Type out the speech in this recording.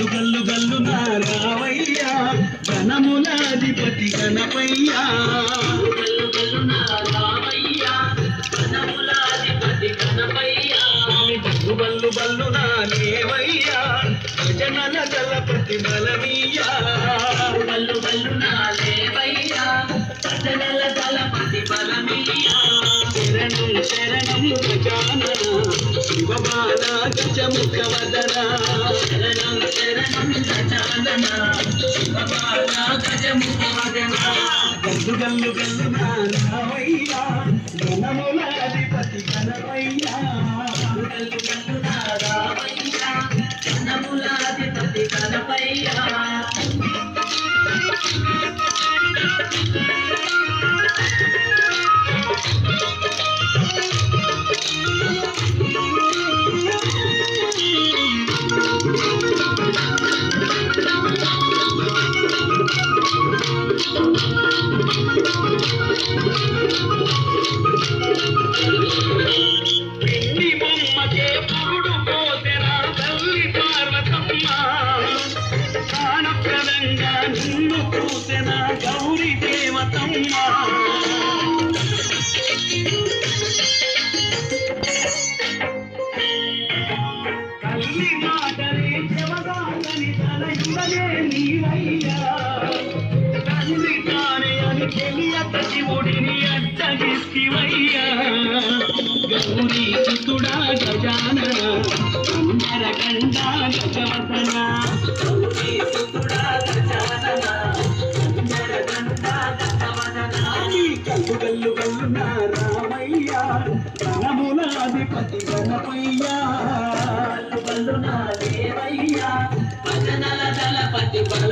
గల్లు గల్లు నారావయ్యా ఘనములాధిపతి గణపయ్యా గల్లు గల్లు నారావయ్యా ఘనములాధిపతి గణపయ్యా బల్లు బల్లు నానేవయ్యా భజనల దళపతి బలమయ్యా బల్లు బల్లు నానేవయ్యా భజనల దళపతి బలమయ్యా శరణం శరణం గజానన శివబాల గజముఖ వదన శరణం శరణం గజానన శివబాల గజముఖ వదన గల్లు గల్లు గల్లు నారావయ్యా ఘనములాధిపతి గణపయ్యా గల్లు గల్లు నారావయ్యా ఘనములాధిపతి గణపయ్యా పిన్ని బొమ్మకే పురుడు పోతెరా తల్లి పార్వతమ్మ ప్రాణప్రదంగా నిన్ను చూసెన గౌరీ దేవతమ్మ తల్లి మాటలే చెవగాలని తనయుడనే నీవయ్యా తల్లి తానే అని తెలియక శివుడిని అడ్డగిస్తివయ్యా గౌరీ సుతుడా గజానన సుందరకండ గజవదన గౌరీ సుతుడా గజానన సుందరకండ గజవదన కల్లు గల్లు గల్లు నారామయ్యా ఘనములాధిపతి గణపయ్యా కల్లు గల్లు నా దేవయ్యా భజనల దళపతి బల